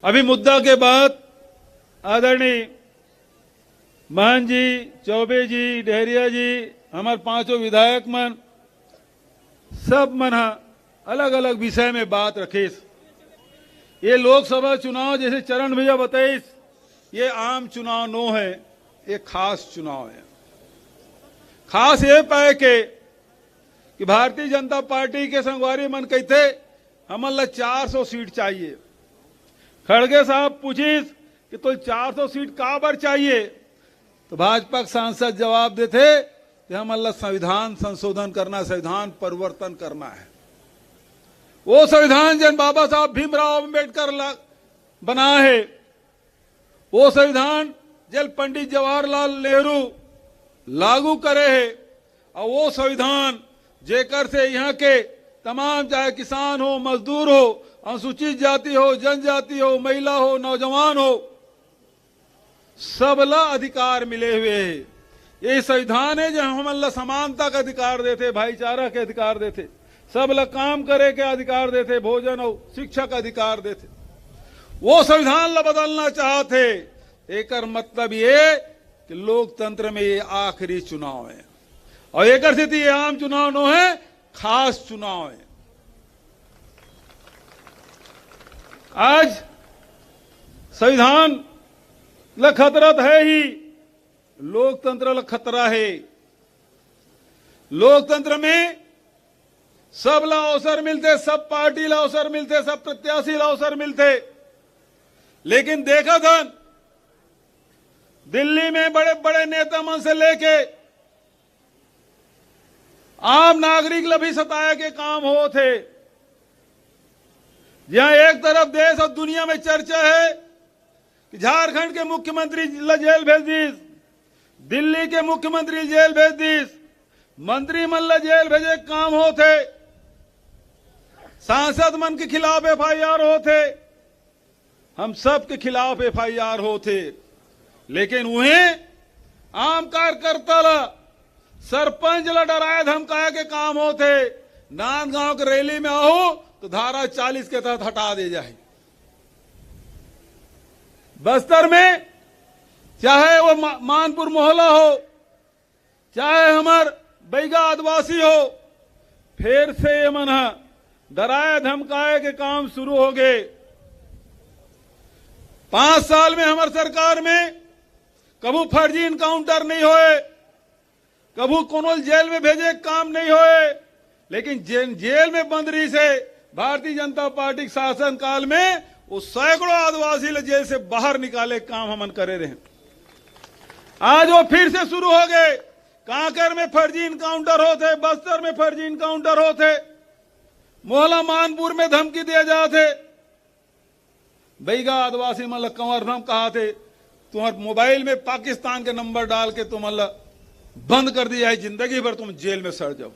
अभी मुद्दा के बाद आदरणीय महन जी, चौबे जी, डेहरिया जी, हमारे पांचों विधायक मन सब मन अलग अलग विषय में बात रखीस। ये लोकसभा चुनाव जैसे चरण भैया बताइस, ये आम चुनाव नो है, ये खास चुनाव है। खास ये पाए के कि भारतीय जनता पार्टी के संगवारी मन कहते हमन ला 400 सीट चाहिए। खड़गे साहब पूछिस कि तो 400 सीट का बार चाहिए, तो भाजपा के सांसद जवाब देते कि हमन ला संविधान संशोधन करना, संविधान परिवर्तन करना है। वो संविधान जन बाबा साहब भीमराव अम्बेडकर बना है, वो संविधान जल पंडित जवाहरलाल नेहरू लागू करे है, और वो संविधान जेकर से यहाँ के तमाम चाहे किसान हो, मजदूर हो, अनुसूचित जाति हो, जनजाति हो, महिला हो, नौजवान हो, सबला अधिकार मिले हुए है। ये संविधान है जो हमला समानता का अधिकार देते, भाईचारा के अधिकार देते, सबला काम करे के अधिकार देते, भोजन और शिक्षा का अधिकार देते। वो संविधान ला बदलना चाहते। एक मतलब ये कि लोकतंत्र में ये आखिरी चुनाव है, और एक स्थिति ये आम चुनाव नो है, खास चुनाव है। आज संविधान ला खतरा है ही, लोकतंत्र ला खतरा है। लोकतंत्र में सब ला अवसर मिलते, सब पार्टी ला अवसर मिलते, सब प्रत्याशी ला अवसर मिलते, लेकिन देखा था दिल्ली में बड़े बड़े नेता मन से लेके आम नागरिक ला भी सताया के काम हो थे। जहां एक तरफ देश और दुनिया में चर्चा है कि झारखंड के मुख्यमंत्री ला जेल भेज दीस, दिल्ली के मुख्यमंत्री जेल भेज दीस, मंत्री मन ला जेल भेजे काम होते, सांसद मन के खिलाफ एफआईआर होते, हम सब के खिलाफ एफआईआर होते, लेकिन उन्हें आम कार्यकर्ता ला, सरपंच ला डराए धमकाए के काम होते। नांदगांव के रैली में आओ तो धारा 40 के तहत हटा दे जाए। बस्तर में चाहे वो मानपुर मोहल्ला हो, चाहे हमार बैगा आदिवासी हो, फिर से ये मन डराए धमकाए के काम शुरू हो गए। 5 साल में हमार सरकार में कभू फर्जी इनकाउंटर नहीं होए, कभू कोनो जेल में भेजे काम नहीं होए, लेकिन जेल में बंद रही से भारतीय जनता पार्टी के शासन काल में वो सैकड़ों आदिवासी जेल से बाहर निकाले काम हमन करे रहे। आज वो फिर से शुरू हो गए। कांकर में फर्जी इनकाउंटर होते, बस्तर में फर्जी इनकाउंटर होते, मोहल्ला मानपुर में धमकी दिए जाते। बैगा आदिवासी मतलब कंवर नाम कहा थे, तुम्हारे मोबाइल में पाकिस्तान के नंबर डाल के तुम बंद कर दिया है, जिंदगी भर तुम जेल में सड़ जाओ।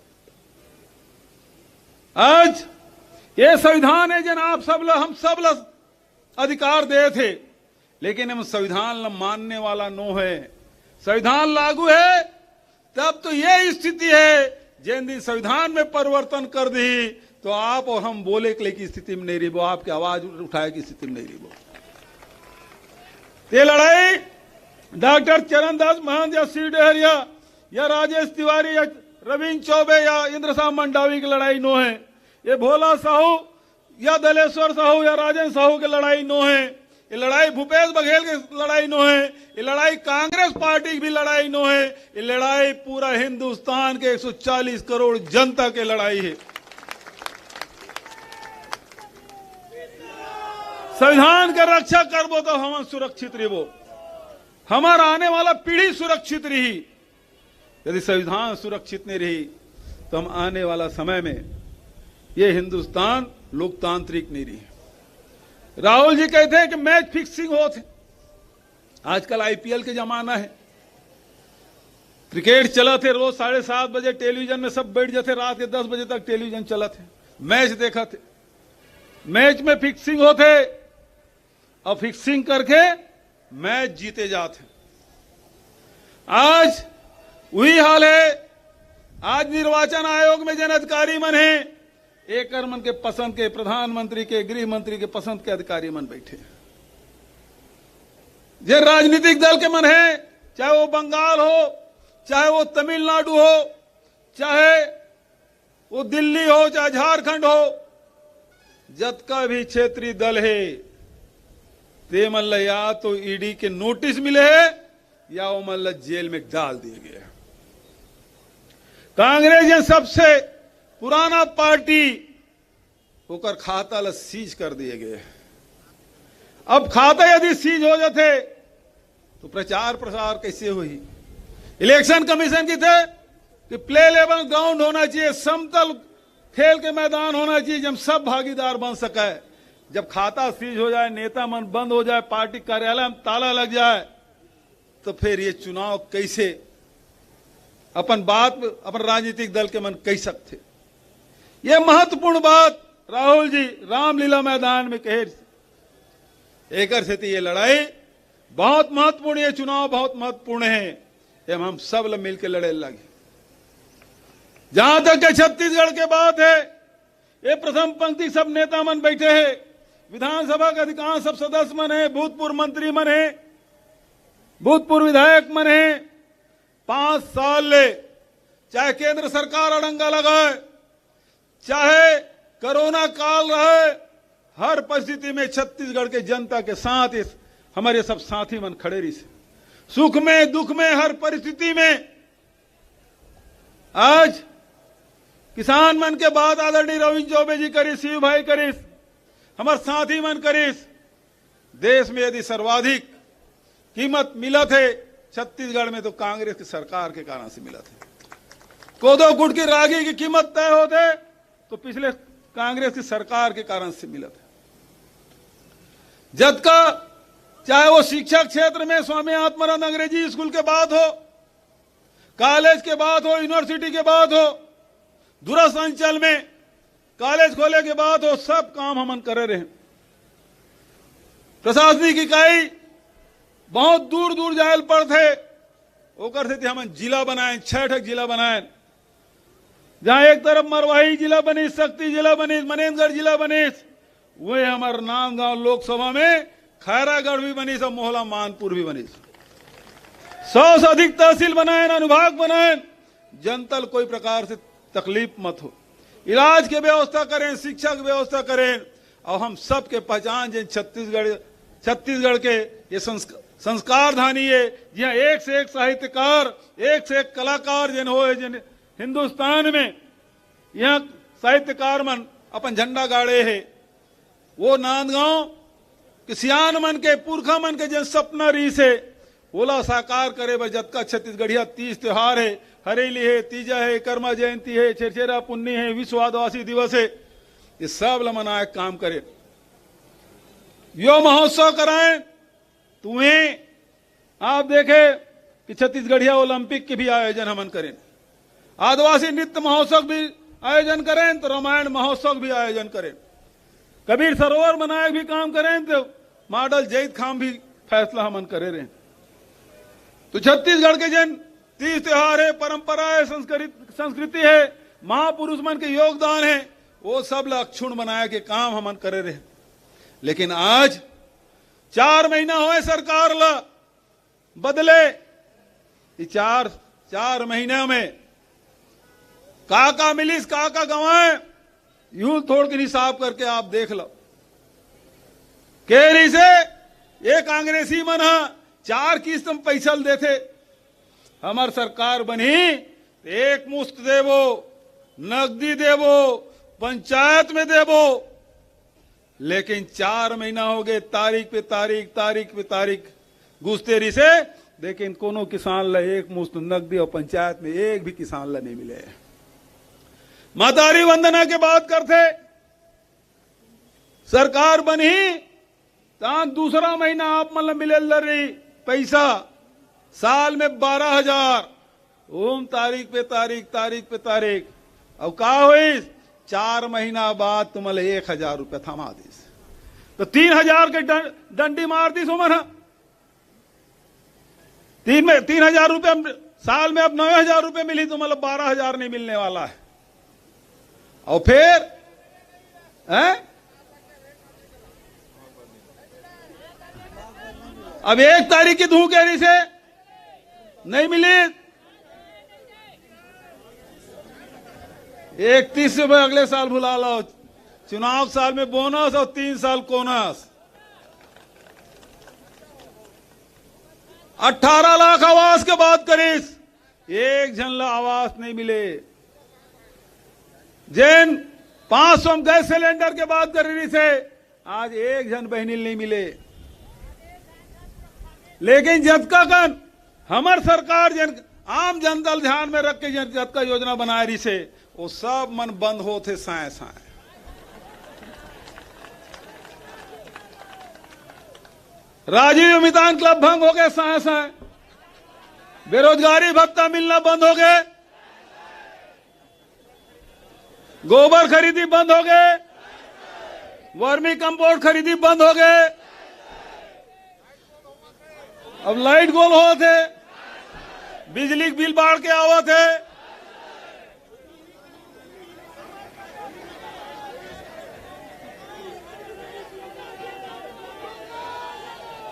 आज ये संविधान है जन आप सब हम सब अधिकार दे थे, लेकिन हम संविधान मानने वाला नो है। संविधान लागू है तब तो ये स्थिति है, जिन दिन संविधान में परिवर्तन कर दी तो आप और हम बोले के लिए की स्थिति में नहीं रही, वो आपकी आवाज उठाए की स्थिति में नहीं रही। वो ये लड़ाई डॉक्टर चरणदास महंत या सी डेहरिया या राजेश तिवारी या रविंद्र चौबे या इंद्र साह मंडावी की लड़ाई नो है। ये भोला साहू या दलेश्वर साहू या राजेंद्र साहू की लड़ाई नो है। ये लड़ाई भूपेश बघेल की लड़ाई नो है। ये लड़ाई कांग्रेस पार्टी की भी लड़ाई नो है। ये लड़ाई पूरा हिंदुस्तान के 140 करोड़ जनता की लड़ाई है। संविधान का रक्षा करबो तो हम सुरक्षित रहो, हमारा आने वाला पीढ़ी सुरक्षित रही। यदि संविधान सुरक्षित नहीं रही तो हम आने वाला समय में ये हिंदुस्तान लोकतांत्रिक नहीं रही। राहुल जी कहते हैं कि मैच फिक्सिंग होते, आजकल आईपीएल के जमाना है, क्रिकेट चला थे, रोज 7:30 बजे टेलीविजन में सब बैठ जाते, रात के 10 बजे तक टेलीविजन चला थे, मैच देखा थे। मैच में फिक्सिंग होते और फिक्सिंग करके मैच जीते जाते। आज वही हाल है। आज निर्वाचन आयोग में जन अधिकारी मन है, एक मन के पसंद के, प्रधानमंत्री के, गृह मंत्री के पसंद के अधिकारी मन बैठे। ये राजनीतिक दल के मन है, चाहे वो बंगाल हो, चाहे वो तमिलनाडु हो, चाहे वो दिल्ली हो, चाहे झारखंड हो, जत का भी क्षेत्रीय दल है ते मतलब या तो ईडी के नोटिस मिले है या वो मतलब जेल में डाल दिए गए। कांग्रेस ये सबसे पुराना पार्टी होकर खाता ल सीज कर दिए गए। अब खाता यदि सीज हो जाते तो प्रचार प्रसार कैसे हुई? इलेक्शन कमीशन की थे कि प्ले लेवल ग्राउंड होना चाहिए, समतल खेल के मैदान होना चाहिए, जब सब भागीदार बन सके। जब खाता सीज हो जाए, नेता मन बंद हो जाए, पार्टी कार्यालय में ताला लग जाए, तो फिर ये चुनाव कैसे अपन बात अपन राजनीतिक दल के मन कह सकते? ये महत्वपूर्ण बात राहुल जी रामलीला मैदान में कहे एक से ये लड़ाई बहुत महत्वपूर्ण, ये चुनाव बहुत महत्वपूर्ण है, ये हम सब लोग मिलकर लड़े लगे। जहां तक के छत्तीसगढ़ के बात है, ये प्रथम पंक्ति सब नेता मन बैठे हैं, विधानसभा के अधिकांश सब सदस्य मन है, भूतपूर्व मंत्री मन है, भूतपूर्व विधायक मन है। 5 साल ले चाहे केंद्र सरकार अड़ंगा लगाए, चाहे कोरोना काल रहे, हर परिस्थिति में छत्तीसगढ़ के जनता के साथ इस हमारे सब साथी मन खड़े रही। सुख में दुख में हर परिस्थिति में आज किसान मन के बाद आदरणीय रविंद्र चौबे जी करीस, शिव भाई करीस, हमारे साथी मन करीस। देश में यदि सर्वाधिक कीमत मिला थे छत्तीसगढ़ में तो कांग्रेस की सरकार के कारण से मिला था। कोदो गुड़ की रागी की कीमत तय होते तो पिछले कांग्रेस की सरकार के कारण से मिला था। जद का चाहे वो शिक्षा क्षेत्र में स्वामी आत्मानंद अंग्रेजी स्कूल के बात हो, कॉलेज के बात हो, यूनिवर्सिटी के बात हो, दूरस्थ अंचल में कॉलेज खोले के बात हो, सब काम हम कर रहे हैं। प्रशासनिक इकाई बहुत दूर दूर जायल पड़ते, ओकर से हम जिला बनाए, 6 जिला बनाए। जहां एक तरफ मरवाही जिला बनी, शक्ति जिला बनी, मनेन्द्रगढ़ जिला बनी, वही हमारे नांदगांव लोकसभा में खैरागढ़ भी बनी, सब मोहला मानपुर भी बनी। 100 से अधिक तहसील बनाए, अनुभाग बनाए, जनता कोई प्रकार से तकलीफ मत हो, इलाज की व्यवस्था करें, शिक्षा की व्यवस्था करें। और हम सब के पहचान जिन छत्तीसगढ़ के ये संस्कार धानी है, जहाँ एक से एक साहित्यकार, एक से एक कलाकार जिन हो, जिन हिंदुस्तान में यहाँ साहित्यकार मन अपन झंडा गाड़े है, वो नांदगांव के सियान मन के पुरखा मन के जिन सपना रीस है, ओला साकार करे बर जतका छत्तीसगढ़िया 30 त्योहार है, हरेली है, तीजा है, कर्मा जयंती है, छेरछेरा पुन्नी है, विश्व आदिवासी दिवस है, ये सब ल मनाए काम करे। यो महोत्सव कराएं। तुम्हें आप देखे कि छत्तीसगढ़िया ओलंपिक के भी आयोजन हमन करें, आदिवासी नृत्य महोत्सव भी आयोजन करें, तो रामायण महोत्सव भी आयोजन करें, कबीर सरोवर बनाए भी काम करें, तो मॉडल जैद खाम भी फैसला हमन करे रहे। तो छत्तीसगढ़ के जन 30 त्योहार है, परंपरा है, संस्कृति है, महापुरुष मन के योगदान है, वो सब लक्षण बनाए के काम हमन करे रहे। लेकिन आज 4 महीना हुए सरकार ला बदले, 4 महीने में का मिलिस का गंवाए, यूं थोड़ के हिसाब करके आप देख लो। केरी से ये कांग्रेसी मन 4 किस्त में पैसा देते, हमार सरकार बनी एक मुश्त देवो, नकदी देवो, पंचायत में देवो। लेकिन 4 महीना हो गए, तारीख पे तारीख घुसतेरी से, लेकिन कोनो किसान ला एक मुश्त नकदी और पंचायत में एक भी किसान ला नहीं मिले। मातारी वंदना के बात करते, सरकार बनी तान दूसरा महीना आप मतलब मिले रही पैसा, साल में 12,000, ओम तारीख पे तारीख। अब का हुई 4 महीना बाद तुम्हारे 1,000 रुपया थमा दीस, तो 3,000 के डंडी मार दी सुमन। 3,000 रुपया साल में, अब 9,000 रुपये मिली, तो मतलब 12,000 नहीं मिलने वाला है। और फिर अब 1 तारीख की धू कहरी से नहीं मिली, 31 रुपए अगले साल भुला लो। चुनाव साल में बोनस और 3 साल कोनस। 18 लाख आवास के बात करीस, एक जन आवास नहीं मिले। जैन 500 गैस सिलेंडर के बात कर रही से आज एक जन बहनी नहीं मिले। लेकिन जतका कन हमार सरकार जन आम जनता ध्यान में रख के जतका योजना बना रही से वो सब मन बंद होते साए साए। राजीव अमितान क्लब भंग हो गए साए साए। बेरोजगारी भत्ता मिलना बंद हो गए, गोबर खरीदी बंद हो गए, वर्मी कंपोस्ट खरीदी बंद हो गए, अब लाइट गोल हो थे, बिजली बिल बाढ़ के आवा थे।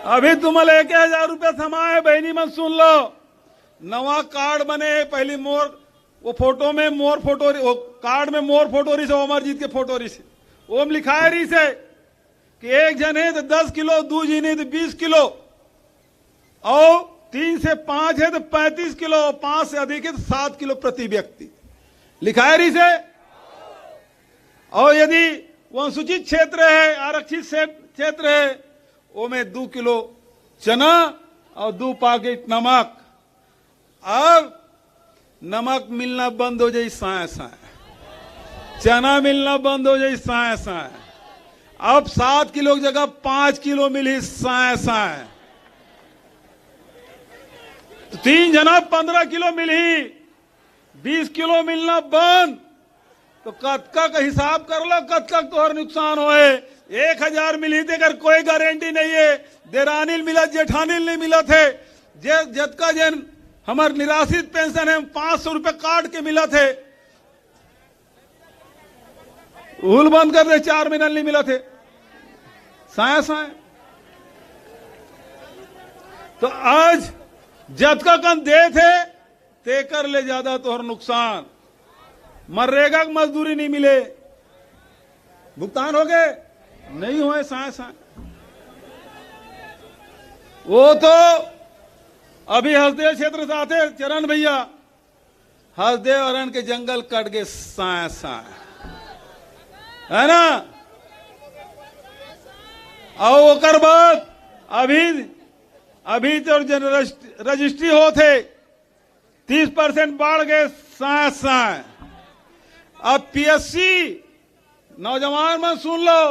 अभी तुम्हें 1000 रुपया थमाए बहनी मन सुन लो। नवा कार्ड बने, पहली मोर वो फोटो में मोर फोटो, वो कार्ड में मोर फोटो रही से, अमरजीत के फोटो रही से, वो में लिखाया रही से कि एक जन है तो 10 किलो, 2 जन है तो 20 किलो, और 3 से 5 है तो 35 किलो, 5 से अधिक है तो 7 किलो प्रति व्यक्ति लिखाया रही से। और यदि वो अनुसूचित क्षेत्र है, आरक्षित क्षेत्र है, वो में 2 किलो चना और 2 पैकेट नमक। अब नमक मिलना बंद हो जाए साए साए, चना मिलना बंद हो जाए साए साए। अब 7 किलो की जगह 5 किलो मिली साए साए। तो 3 जना 15 किलो मिली, 20 किलो मिलना बंद। तो कतका का हिसाब कर लो, कतका तोहर नुकसान होए। 1000 मिली थे, अगर कोई गारंटी नहीं है। देरानी मिला, जेठानी नहीं मिला थे। जतका जन हमार निराश्रित पेंशन है 500 रुपए काट के मिला थे, हुल बंद कर दे, 4 महीना नहीं मिला थे साया साए। तो आज जतका कन दे थे ते कर ले ज्यादा तोहर नुकसान। मनरेगा की मजदूरी नहीं मिले, भुगतान हो गए नहीं हुए साए साए। वो तो अभी हसदेव क्षेत्र से आते चरण भैया, हसदेव अरण के जंगल कट गए साए साए, है ना। और ओकर बाद अभी तो रजिस्ट्री होते 30% बढ़ गए साए साए। अब पीएससी नौजवान मन सुन लो,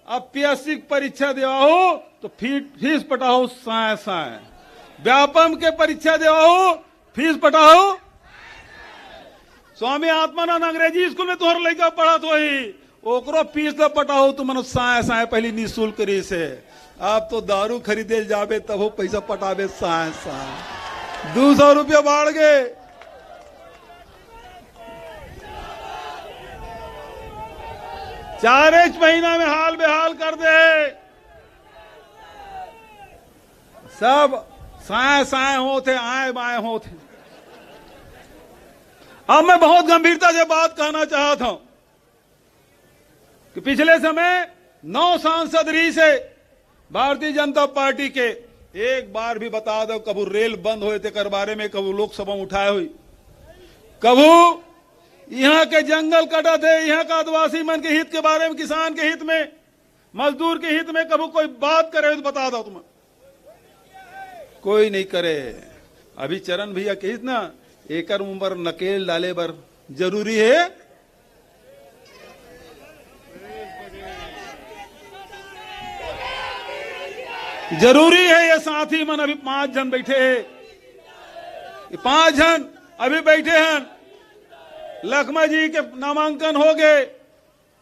अब पीएससी की परीक्षा देवाओ तो फीस पटाओ साए साए। व्यापम के परीक्षा देवाओ फीस पटाओ। स्वामी आत्मानंद अंग्रेजी स्कूल में तोहर लड़का पढ़ा तो ही ओकरो फीस ल पटाओ तुम मनो साए साए पहली निःशुल्क करी से। आप तो दारू खरीदे जाबे तब वो पैसा पटावे साए साए। 200 रुपया बढ़ गए। चार महीना में हाल बेहाल कर दे। सब साए साए होते, आए बाए होते। अब मैं बहुत गंभीरता से बात कहना चाहता हूं कि पिछले समय 9 सांसद रही से भारतीय जनता पार्टी के, एक बार भी बता दो कबू रेल बंद हुए थे कर बारे में, कबू लोकसभा में उठाए हुई, कबू यहाँ के जंगल कटा थे, यहाँ का आदिवासी मन के हित के बारे में, किसान के हित में, मजदूर के हित में कबू कोई बात करे तो बता दो तुम्हें। कोई नहीं करे। अभी चरण भैया कही ना, एकर उम्र नकेल डाले बर जरूरी है। जरूरी है। ये साथी मन अभी 5 जन बैठे हैं, 5 जन अभी बैठे हैं। लखमा जी के नामांकन हो गए,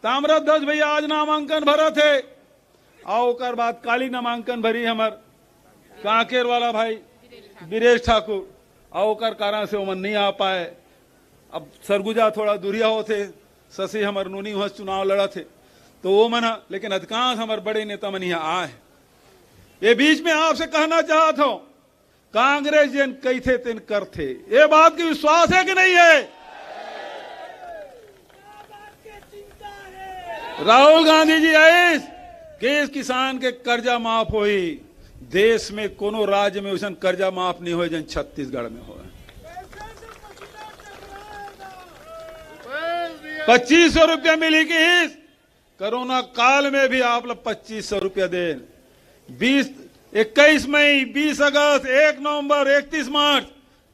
ताम्रध्वज भैया आज नामांकन भरा थे, और ओकर बाद काली नामांकन भरी हमार कांकेर वाला भाई बीरेश ठाकुर, और ओकर कारण से ओमन नहीं आ पाए। अब सरगुजा थोड़ा दूरिया होते, शशि हमार नूनी वहां चुनाव लड़ा थे तो वो मना, लेकिन अधिकांश हमारे बड़े नेता मन यहाँ आए। ये बीच में आपसे कहना चाहता हूं, कांग्रेस जिन कही थे तिन कर थे, ये बात की विश्वास है कि नहीं है? राहुल गांधी जी आइस कि इस किसान के कर्जा माफ होई, देश में कोनो राज्य में वैसा कर्जा माफ नहीं हो जन छत्तीसगढ़ में हो। 2500 रुपया मिली कि इस कोरोना काल में भी आप लोग 2500 रुपया दें। 21 मई, 20 अगस्त, 1 नवंबर, 31 मार्च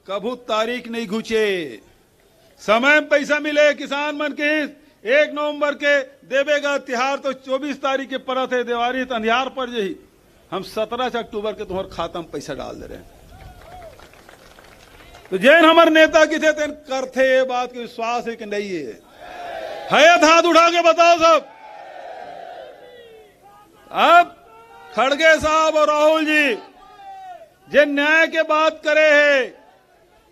कभू तारीख नहीं घुचे, समय में पैसा मिले किसान मन के। 1 नवंबर के देवेगा तिहार तो 24 तारीख के परत है, दिवाली अंधियार पर जही हम 17 अक्टूबर के तुम्हारे खाता में पैसा डाल दे रहे हैं। तो जैन हमारे नेता की थे तेन करते, ये बात की विश्वास है कि नहीं है? हाथ उठा के बताओ सब। अब खड़गे साहब और राहुल जी जे न्याय के बात करे है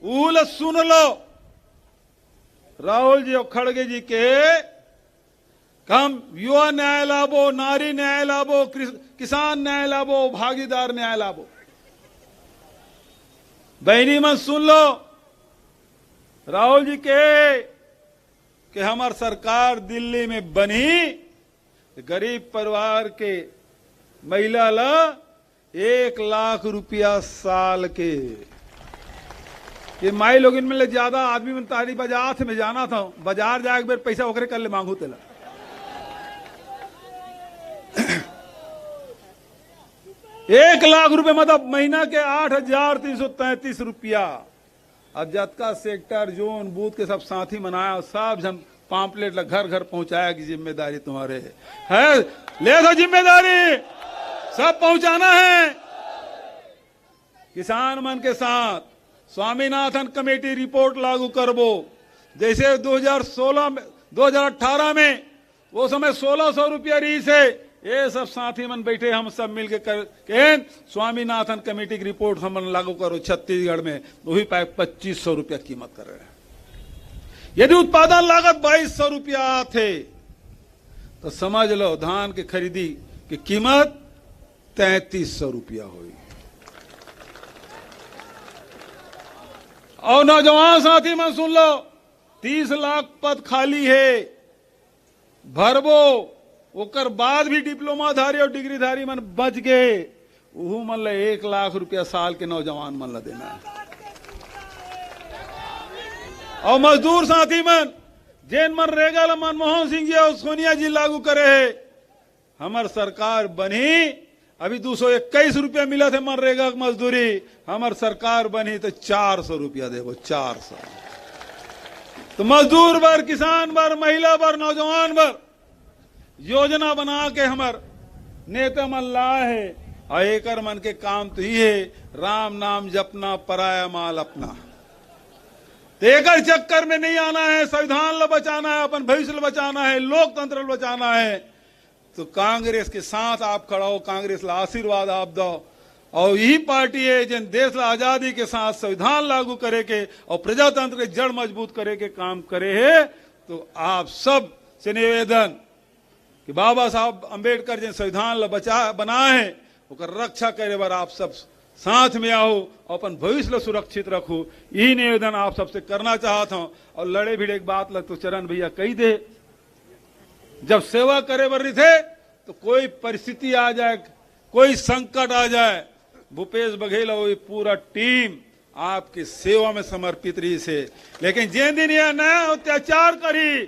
उल सुन लो। राहुल जी और खड़गे जी के हम युवा न्याय लाभो, नारी न्याय लाभो, किसान न्याय लाभो, भागीदार न्याय लाभो। बहनी मन सुन लो, राहुल जी के कि हमार सरकार दिल्ली में बनी, गरीब परिवार के महिला ला 1 लाख रुपया साल के। ये माई लोग इनमें ले ज्यादा आदमी में तारी बाजार में जाना था, बाजार जाके बेर पैसा ओकरे कर ले मांगू तेला। एक लाख रुपए मतलब महीना के 8,333 रुपया। अब जतका सेक्टर जोन बूथ के सब साथी मनाया, सब जन पाम्पलेट घर घर पहुंचाया की जिम्मेदारी तुम्हारे है। ले दो जिम्मेदारी, सब पहुंचाना है। किसान मन के साथ स्वामीनाथन कमेटी रिपोर्ट लागू करबो, जैसे 2018 में वो समय 1600 रुपया रही से। ये सब साथी मन बैठे, हम सब मिलके के स्वामीनाथन कमेटी की रिपोर्ट हम लागू करो छत्तीसगढ़ में, वही पाए 2500 रुपया कीमत कर रहे हैं। यदि उत्पादन लागत 2200 रुपया थे तो समझ लो धान की खरीदी की कीमत 3300 रुपया हुई। और नौजवान साथी मन सुन लो, 30 लाख पद खाली है, भरबो। ओकर बाद भी डिप्लोमाधारी और डिग्रीधारी मन बच गए, वह मन 1 लाख रुपया साल के नौजवान मन ला देना है। और मजदूर साथी मन जैन मन रेगा ला मनमोहन सिंह जी और सोनिया जी लागू करे है। हमार सरकार बनी, अभी 221 रुपया मिला थे मनरेगा की मजदूरी, हमार सरकार बनी तो 400 रुपया देवो, 400। तो मजदूर बर, किसान बर, महिला बर, नौजवान बर योजना बना के हमार नेता मन लाए है। और एकर मन के काम तो ये है, राम नाम जपना, पराया माल अपना। एकर चक्कर में नहीं आना है, संविधान ला बचाना है, अपन भविष्य ला बचाना है, लोकतंत्र ला बचाना है। तो कांग्रेस के साथ आप खड़ा हो, कांग्रेस ला आशीर्वाद आप दो। और यही पार्टी है जिन देश ला आजादी के साथ संविधान लागू करे के और प्रजातंत्र के जड़ मजबूत करे के काम करे है। तो आप सब से निवेदन कि बाबा साहब अंबेडकर जिन संविधान ला बनाए है, ओकर रक्षा करे बार आप सब साथ में आओ और अपन भविष्य ला सुरक्षित रखो। यही निवेदन आप सबसे करना चाहता हूं। और लड़े भिड़े की बात लग तो चरण भैया कही दे, जब सेवा करे बर रही थे तो कोई परिस्थिति आ जाए, कोई संकट आ जाए, भूपेश बघेल और ये पूरा टीम आपकी सेवा में समर्पित रही से। लेकिन जिन दिन यह नया अत्याचार करी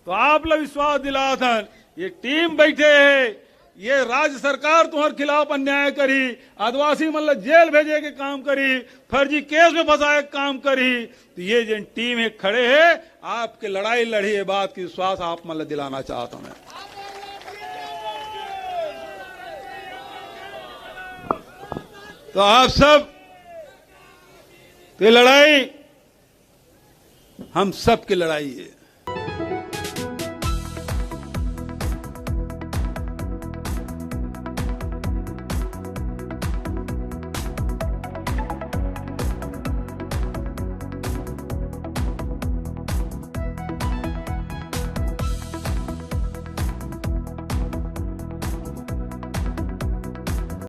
तो आप लोग विश्वास दिला था, ये टीम बैठे है, ये राज्य सरकार तुम्हारे खिलाफ अन्याय करी, आदिवासी मतलब जेल भेजे के काम करी, फर्जी केस में फंसाए काम करी। तो ये जिन टीम है खड़े है, आपके लड़ाई लड़ी है, बात की विश्वास आप मतलब दिलाना चाहता हूं मैं। तो आप सब ये लड़ाई हम सब की लड़ाई है।